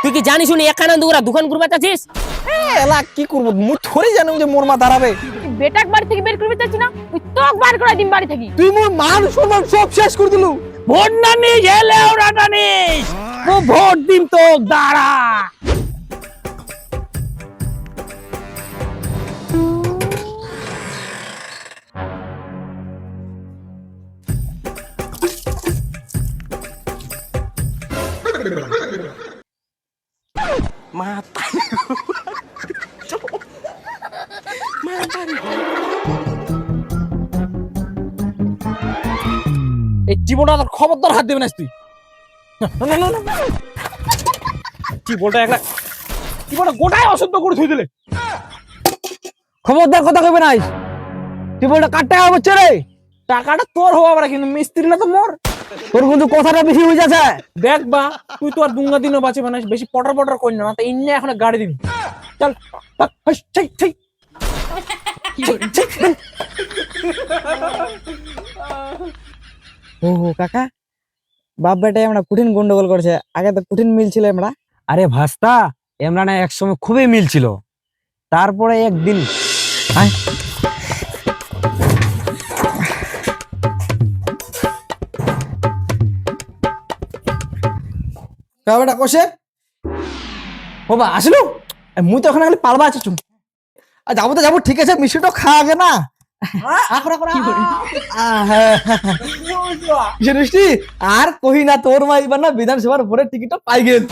তুই কি জানিস শুনি এখানে ওরা দোকান করবে চাচ্ছিস? এলা কি করবো মুই থরি জানো যে মোর মা দাঁড়াবে। বেটাক বাড়ি থেকে বের করবে চাচ্ছি না, তুই তোক বার করে দিন বাড়ি থেকে। তুই মোর মান সম্মান সব শেষ করে দিলু। ভোট না নিস হেলে ওরা না নিস, ও ভোট দিম তো দাঁড়া। এই জীবনটা তোর খবরদার হাত দেবে না তুই। না না না না জীবনটা একটা জীবনটা গোটাই অশুদ্ধ করে থুই দিলে। খবরদার কথা কইবে নাই। জীবনটা কার টাকা হচ্ছে রে? টাকাটা তোর হওয়া পারে কিন্তু মিস্ত্রি না তো মোর। তোর কিন্তু কথাটা বেশি হয়ে যাচ্ছে। দেখ বা তুই তো আর দুঙ্গা দিনও বাঁচে বানাস, বেশি পটর পটর করি না, তো ইন্নে এখন গাড়ি দিবি। চল ঠিক ঠিক ও কাকা, বাপ বেটাই আমরা কঠিন গন্ডগোল করছে, আগে তো কঠিন মিল ছিল আমরা। আরে ভাস্তা, আমরা না একসময় খুবই মিল ছিল, তারপরে একদিন বেটা কষে বাবা আসলো। মুই তো ওখানে খালি পালবা আছি চুম। আর যাবো তো যাবো, ঠিক আছে, মিষ্টিটা খা আগে না। মিষ্টি আর কহি না, তোর মা এবার না বিধানসভার ভোরে টিকিটটা পাই গেল।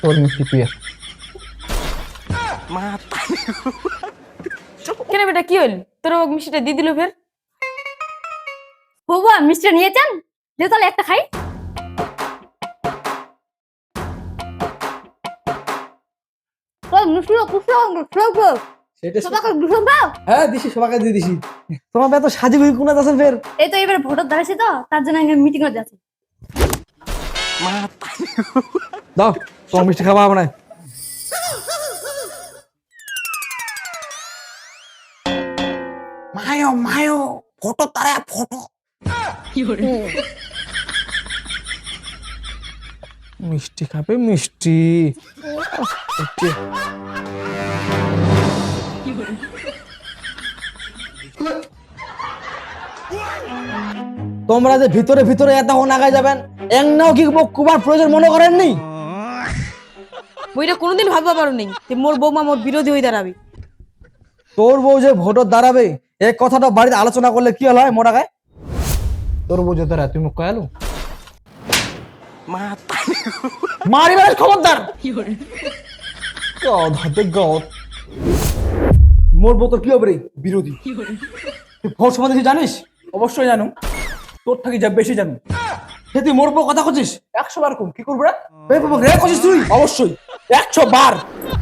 তোর মিষ্টি তুই কেন বেটা কি হইল, তোর মিষ্টিটা দিয়ে দিল ফের? বাবা মিষ্টিটা নিয়ে যান, দে তাহলে একটা খাই। হ্যাঁ দিছি, সবাইকে দিয়ে দিছি। তোমার এত সাজি গুই কোনা আছেন ফের? এই তো এবার ভোটার দাঁড়াইছে তো, তার জন্য মিটিং এ যাচ্ছে। দাও তোমার মিষ্টি খাওয়া হবে না। মায়ো মায়ো ফটো তারা ফটো। মিষ্টি খাবে মিষ্টি। তোমরা যে ভিতরে ভিতরে এতক্ষণ আগায় যাবেন, একনাও কি কুবার প্রয়োজন মনে করেননি? বইটা কোনোদিন ভাববা পারো নেই যে মোর বৌমা মোর বিরোধী হয়ে দাঁড়াবে। তোর বউ যে ভোটর দাঁড়াবে এই কথাটা বাড়িতে আলোচনা করলে কি হল হয় মোটা গায়ে? তোর বউ যে দাঁড়া তুই মুখ কয়ালু মারিবার খবরদার। মোর বউ তোর কি হবে রে? বিরোধী। তুই ভোট সম্বন্ধে জানিস? অবশ্যই জানো, তোর থাকি যা বেশি জানো। সে তুই মোর বউ কথা করছিস 100 বার কম কি করবো রে? করছিস তুই? অবশ্যই 100 বার।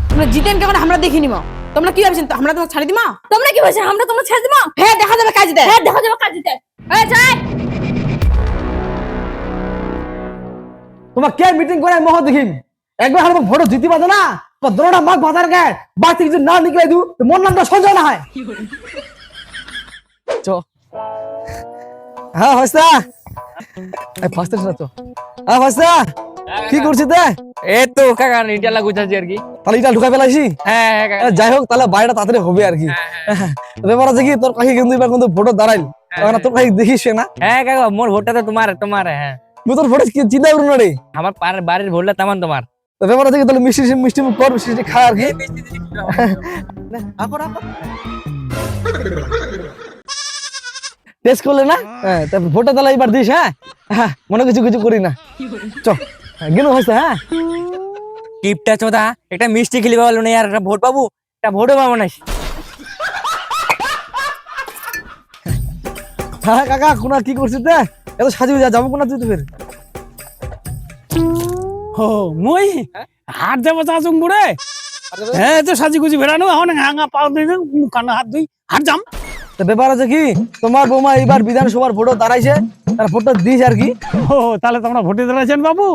তোমরা জিতেন কেমন আমরা দেখিনি মা। তোমরা কি ভাবছেন আমরা তোমার ছাড়ি দিমা? তোমরা কি ভাবছেন আমরা তোমার ছেড়ে দিমা? হ্যাঁ দেখা যাবে কাজ দিতে, হ্যাঁ দেখা যাবে কাজ দিতে। এই যাই তোমার কে মিটিং করে মহ দেখিম। একবার আমার ভোট জিতি পাবে না, দরোটা মাগ বাজার গায়ে বাড়তি কিছু না নিকলে দু মন নামটা সঞ্চয় না হয়। চ হ্যাঁ হস্তা এই ফাস্ট না তো। হ্যাঁ হস্তা কি করছিস তে? এই তো কাকা ইটালা গুছাচ্ছি আর কি। তাহলে এটা ঢুকাই ফেলাইছি। হ্যাঁ কাকা। যাই হোক তাহলে বাইরেটা তাড়াতাড়ি হবে আর কি। ব্যাপার আছে কি তোর কাকি কিন্তু এবার কিন্তু ভোট দাঁড়াইল, তোর কাকি দেখিস না। হ্যাঁ কাকা মোর ভোটটা তো তোমার তোমার। হ্যাঁ তুই তোর ভোট চিন্তা করুন না রে, আমার বাড়ির ভোটটা তেমন তোমার। ব্যাপার আছে কি তাহলে মিষ্টি মিষ্টি মুখ কর, মিষ্টি খা আর কি। টেস্ট করলে না? হ্যাঁ তারপর ভোটটা তাহলে এবার দিস। হ্যাঁ হ্যাঁ মনে কিছু কিছু করি না। চ গেল হচ্ছে। হ্যাঁ টিপটা চোদা একটা মিষ্টি খেলি পাবো না, আর একটা ভোট পাবো, একটা ভোটও পাবো না। হ্যাঁ কাকা কোনা কি করছিস তে? এত সাজি যা যাবো কোনা তুই তো ফের? ও মুই হাট যাবো চাচুং বুড়ে। হ্যাঁ তো সাজি গুজি বেড়ানো এখন হাঙা পাও দিই কানা হাত দুই হাট যাম। তো ব্যাপার আছে কি তোমার বৌমা এবার বিধানসভার ভোটও দাঁড়াইছে, তার ভোটটা দিস আর কি। ও তাহলে তোমরা ভোটে দাঁড়াইছেন বাবু,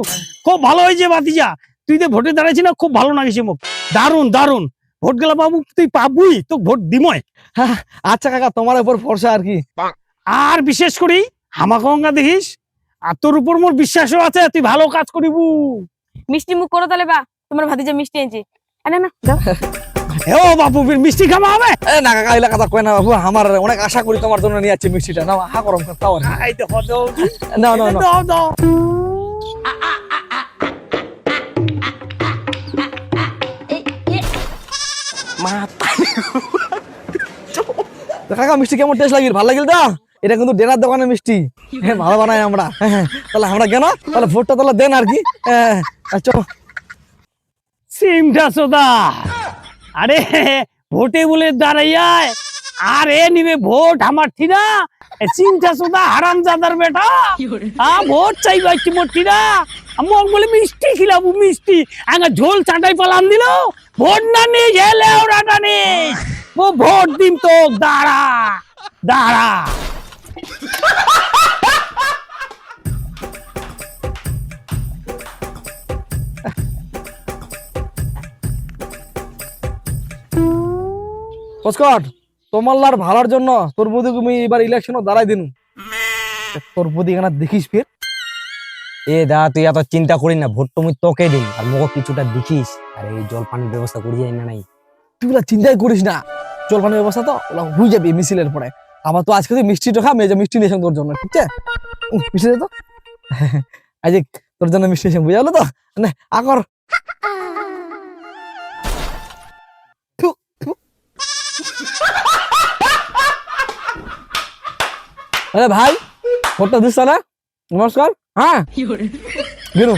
খুব ভালো হয়েছে বাতিজা। তুই যে ভোটে দাঁড়াইছি না, খুব ভালো লাগছে মুখ, দারুন দারুন। ভোট গেলা বাবু তুই পাবুই, তো ভোট দিময়। আচ্ছা কাকা তোমার উপর ভরসা আর কি। আর বিশেষ করি হামাকঙ্গা দেখিস, আর তোর উপর মোর বিশ্বাসও আছে, তুই ভালো কাজ করিবু। মিষ্টি মুখ করো তাহলে বা, তোমার ভাতিজা মিষ্টি এনেছি। না না দাও। ও বাপু মিষ্টি খাওয়া হবে? এ না কাকা এলা কথা কয় না বাবু, আমার অনেক আশা করি তোমার জন্য নিয়ে যাচ্ছে মিষ্টিটা। না হা গরম খাও আর এই দেখো দাও না না না দাও দাও। কাকা মিষ্টি কেমন টেস্ট লাগিল? ভালো লাগিল তো? এটা কিন্তু ডেনার দোকানের মিষ্টি, হ্যাঁ ভালো বানাই আমরা। হ্যাঁ তাহলে আমরা কেন তাহলে ভোটটা তাহলে দেন আর কি। চলো সিমটা সোদা, আরে ভোটে বলে দাঁড়াইয়ায় আর এ নিবে ভোট আমার ঠিনা। চিন্তা সোদা হারাম জাদার বেটা, ভোট চাইবা কি মোর ঠিনা। মোক বলে মিষ্টি খিলাবু মিষ্টি, আগে ঝোল চাটাই পালান দিল। ভোট না নিয়ে গেলে ওরাটা নেই, ও ভোট দিন তো। দাঁড়া দাঁড়া। পুষ্কর, তোমার লার ভালোর জন্য তোর বৌদি তুমি এবার ইলেকশনও দাঁড়াই দিনু। তোর বৌদি এখানে দেখিস ফের। এ দা তুই এত চিন্তা করি না, ভোট তুমি তোকে দিন আর মোকে কিছুটা দেখিস। আর এই জল পানির ব্যবস্থা করি যাই না নাই। তুই ওগুলা চিন্তাই করিস না, জলপানের ব্যবস্থা তো ওগুলা হয়ে যাবে মিছিলের পরে। আমার তো আজকে তুই মিষ্টিটা খা, মেয়ে যে মিষ্টি নিয়েছেন তোর জন্য, ঠিক আছে? মিষ্টি দে তো। আজ তোর জন্য মিষ্টি নিয়েছেন, বুঝা গেলো তো? না আকর। থু, থু। আরে ভাই ভোটটা দিস না? নমস্কার। হ্যাঁ গেলু।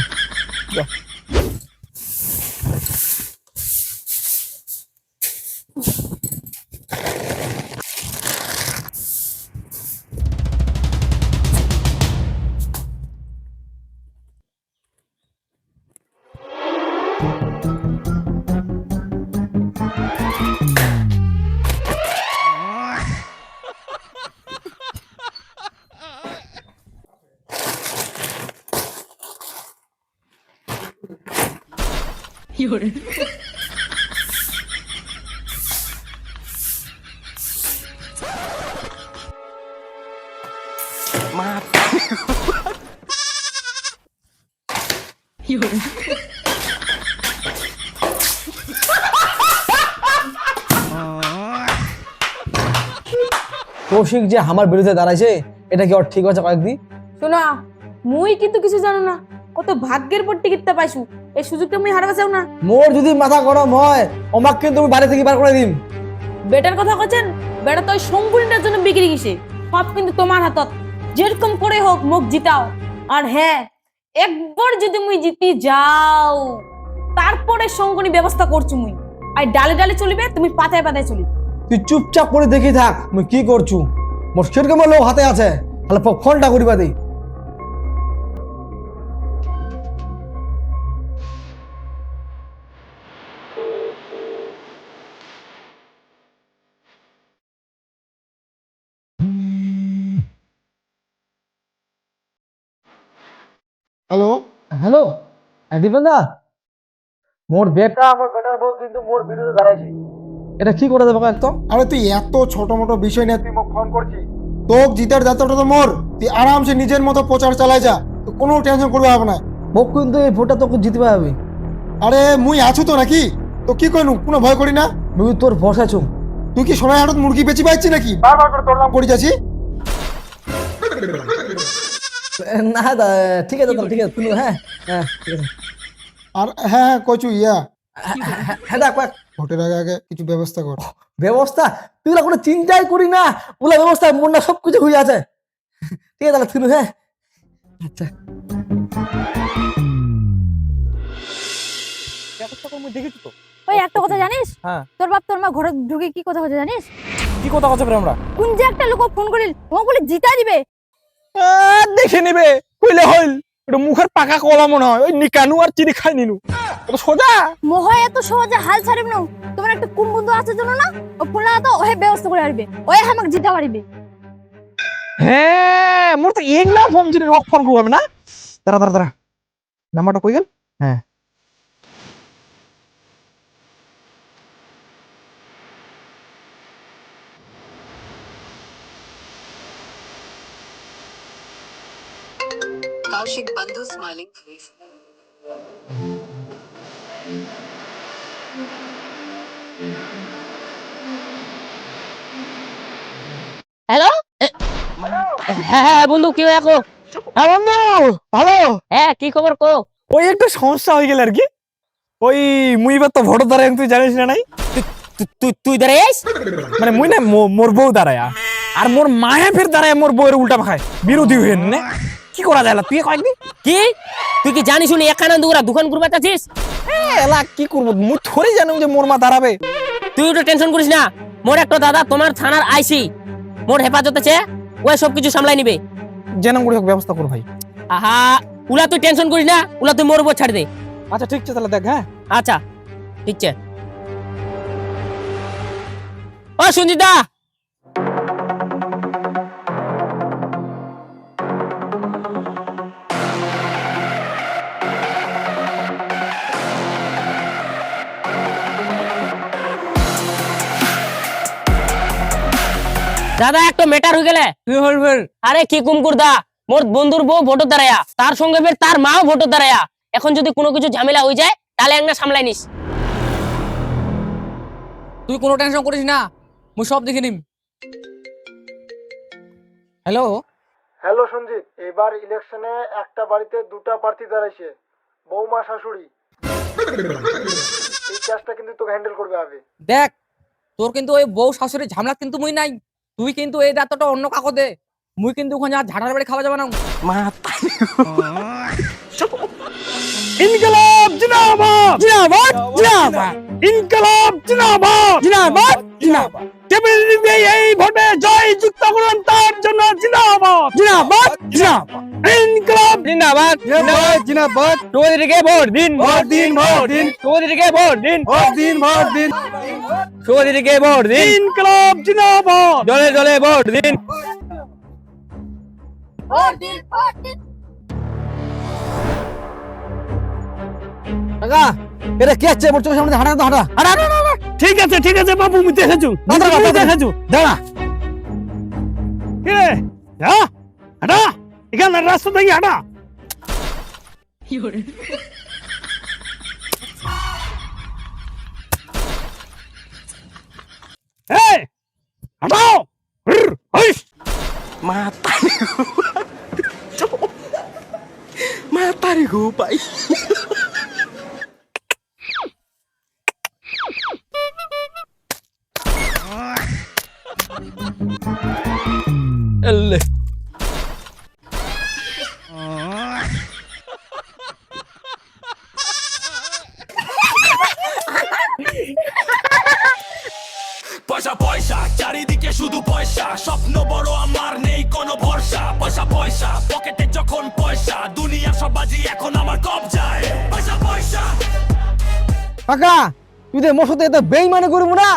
কৌশিক যে আমার বিরুদ্ধে দাঁড়াইছে, এটা কি ওর ঠিক আছে? কয়েকদিন শোনা, মুই কিন্তু কিছু জানো না, কত ভাগ্যের পর টিকিটটা পাইছু, এই সুযোগটা মুই হারাবা চাও না। মোর যদি মাথা গরম হয় আমাকে কিন্তু তুমি বাড়ি থেকে বার করে দিন। বেটার কথা কছেন, বেটা তো ওই শঙ্কুনিটার জন্য বিক্রি গেছে। সব কিন্তু তোমার হাতত, যেরকম করে হোক মুখ জিতাও। আর হ্যাঁ, একবার যদি মুই জিতি যাও তারপরে শঙ্কুনি ব্যবস্থা করছু মুই। আর ডালে ডালে চলিবে, তুমি পাতায় পাতায় চলিবে। তুই চুপচাপ করে দেখি থাক মুই কি করছু। মোর সেরকম লোক হাতে আছে, তাহলে ফোনটা করিবা দিই। হ্যালো, হ্যালো দীপেন দা, মোর বেটা আমার বেটার বউ কিন্তু মোর বিরুদ্ধে দাঁড়াইছে, এটা কি করে দেবো একদম? আরে তুই এত ছোট মোটো বিষয় নিয়ে তুই মোক ফোন করছিস? তোক জিতার দায়িত্বটা তো মোর। তুই আরামসে নিজের মতো প্রচার চালাই যা, তো কোনো টেনশন করবে হবে না। মোক কিন্তু এই ভোটটা তোকে জিতবে হবে। আরে মুই আছো তো নাকি, তো কি কইনু, কোনো ভয় করি না। মুই তোর ভরসা ছুম। তুই কি সময় হাটত মুরগি বেচি পাচ্ছি নাকি বারবার করে তোর নাম করে যাচ্ছি? না দা ঠিক আছে, ঠিক আছে তুমি। হ্যাঁ হ্যাঁ ঠিক আছে। আর হ্যাঁ কইছু ইয়া, হ্যাঁ দা কয়েক ভোটের আগে আগে কিছু ব্যবস্থা কর। ব্যবস্থা তুই কোনো চিন্তাই করি না, ওগুলা ব্যবস্থা মোর না সব কিছু হয়ে আছে। ঠিক আছে তাহলে শুনু। হ্যাঁ আচ্ছা দেখেছি তো। ওই একটা কথা জানিস, হ্যাঁ। তোর বাপ তোর মা ঘরে ঢুকে কি কথা বলছে জানিস? কি কথা কথা আমরা কোন যে একটা লোক ফোন করিল, ও বলে জিতা দিবে। দেখে নিবে কইলে হইল। এটা মুখের পাকা কলা মনে হয়, ওই নিকানু আর চিনি খাই নিনু। এটা সোজা মহায় এত সহজে হাল ছাড়িব না। তোমার একটা কোন বন্ধু আছে জানো না, ও ফোন তো ওহে ব্যবস্থা করে আসবে, ওই আমাকে জিতা পারিবে। হ্যাঁ মোর তো এগলা ফোন যদি রক ফোন করবে না। দাঁড়া দাঁড়া দাঁড়া, নাম্বারটা কই গেল? হ্যাঁ Kaushik Bandhu smiling face. Hello, হ্যাঁ হ্যাঁ বন্ধু, কি হয় এখন? হ্যাঁ বন্ধু, ভালো। হ্যাঁ, কি খবর কো? ওই একটু সমস্যা হয়ে গেল আর কি। ওই মুই এবার তো ভোট দাঁড়াই, তুই জানিস না নাই? তুই দাঁড়াইস? মানে মুই না মোর বউ দাঁড়ায়, আর মোর মায়ে ফের দাঁড়ায় মোর বউয়ের উল্টা খায়, বিরোধী হয়ে নে। কি করা যায় তুই কয়েকদিন? কি তুই কি জানিস শুনি এখানে দুরা দোকান করবে চাচ্ছিস? এলা কি করবো, মুই থোড়ি জানি যে মোর মা দাঁড়াবে। তুই তো টেনশন করিস না, মোর একটা দাদা তোমার থানার আইসি, মোর হেফাজতে আছে, ওই সব কিছু সামলাই নিবে। যেন করে হোক ব্যবস্থা কর ভাই। আহা, উলা তুই টেনশন করিস না, উলা তুই মোর উপর ছাড় দে। আচ্ছা ঠিক আছে তাহলে দেখ। হ্যাঁ আচ্ছা ঠিক আছে। ও সঞ্জিতা, দাদা একটা ম্যাটার হয়ে গেলে। আরে কি কুমকুর দা, মোর বন্ধুর বউ ভোটর দাঁড়ায়া, তার সঙ্গে ফের তার মাও ভোটর দাঁড়ায়া। এখন যদি কোনো কিছু ঝামেলা হয়ে যায় তাহলে একটা সামলাই নিস। তুই কোনো টেনশন করিস না, মুই সব দেখে নিম। হ্যালো হ্যালো সঞ্জিত, এবার ইলেকশনে একটা বাড়িতে দুটা প্রার্থী দাঁড়াইছে, বৌমা শাশুড়ি। এই কাজটা কিন্তু তোকে হ্যান্ডেল করবে হবে। দেখ, তোর কিন্তু ওই বউ শাশুড়ির ঝামেলা কিন্তু মুই নাই। তুই কিন্তু এই দায়িত্বটা অন্য কাকো দে। মুই কিন্তু ওখানে যা ঝাড়ার বাড়ি খাওয়া যাবে না। ইনকলাব জিন্দাবাদ, জিন্দাবাদ জিন্দাবাদ, ইনকলাব জিন্দাবাদ, জিন্দাবাদ জিন্দাবাদ, টেবিল দিয়ে এই ভোটে জয় যুক্ত করুন, তার জন্য জিন্দাবাদ, জিন্দাবাদ জিন্দাবাদ, ইনকলাব জিন্দাবাদ জিন্দাবাদ জিন্দাবাদ। চৌধুরীকে ভোট দিন, ভোট দিন, ভোট দিন, চৌধুরীকে ভোট দিন, ভোট দিন, ভোট দিন, চৌধুরীকে ভোট দিন, ইনকলাব জিন্দাবাদ। জলে জলে ভোট দিন। কাকা, এটা কি আছে? মোর চোখের সামনে হাঁটা তো হাঁটা। আরে আরে আরে, ঠিক আছে ঠিক আছে বাবু, আমি দেখেছু দেখেছু। দাঁড়া, কি রে, হ্যাঁ হাঁটা, এখানে রাস্তা থেকে হাঁটা। এই হাঁটাও। হইস এলে পয়সা পয়সা চারিদিকে শুধু পয়সা, স্বপ্ন বড় আমার নেই কোনো ভরসা। পয়সা পয়সা পকেটে যখন পয়সা, দুনিয়া সব বাজি এখন আমার কবজায়। পয়সা পয়সা। কাকা, তুই তো মোর সাথে এত বেইমানি করবো না,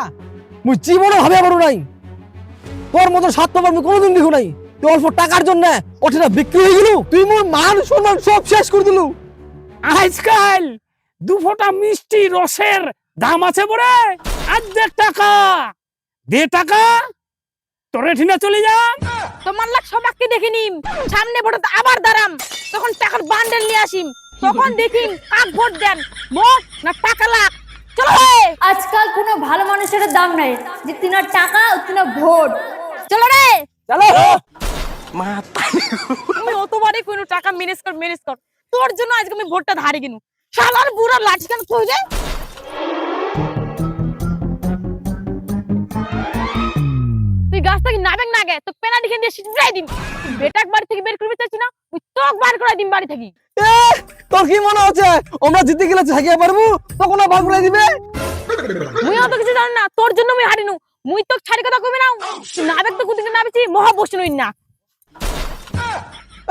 মুই জীবনে ভাবে পারবো নাই। তোর মতো স্বার্থপর আমি কোনোদিন দেখো নাই। তুই অল্প টাকার জন্য ওটা বিক্রি হয়ে গেল, তুই মোর মান সম্মান সব শেষ করে দিলু। আজকাল দু ফোঁটা মিষ্টি রসের দাম আছে বলে, অর্ধেক টাকা দে, টাকা তোরে ঠিনা চলে যা। তোমার লাগ সবাইকে দেখে নিম, সামনে ভোটে আবার দাঁড়াম, তখন টাকার বান্ডেল নিয়ে আসিম, তখন দেখিম কাক ভোট দেন, ভোট না টাকা লাগ। চলো রে, আজকাল কোনো ভালো মানুষের দাম নাই, যে তিনার টাকা তিনার ভোট। চলো রে, চলো। তুমি অতবারই কোনো টাকা ম্যানেজ কর, তোর জন্য আজকে আমি ভোটটা ধারে কিনু। শালার বুড়া লাঠি কেন কই যায়? তুই গাছ থেকে নাবেক না গে, তো পেনাল্টি খেয়ে দিয়ে সিটাই দিম। তুই বেটাক বাড়ি থেকে বের করতে চাচ্ছি না, তুই তোক বার করে দিম বাড়ি থেকে। তোর কি মনে হচ্ছে আমরা জিতে গেলে থাকিয়ে পারবো, তখন ভাগ করে দিবে? মুই অত কিছু জানি না, তোর জন্য মুই হারিনু। মুই তোক ছাড়ি কথা কইবে না, তুই নাবেক তো কুদিকে নাবিছি মহা বসন হইন না।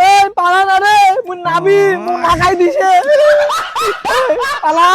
এই পালা না রে, মুই নাবি, মুই নাগাই দিছে। পালা।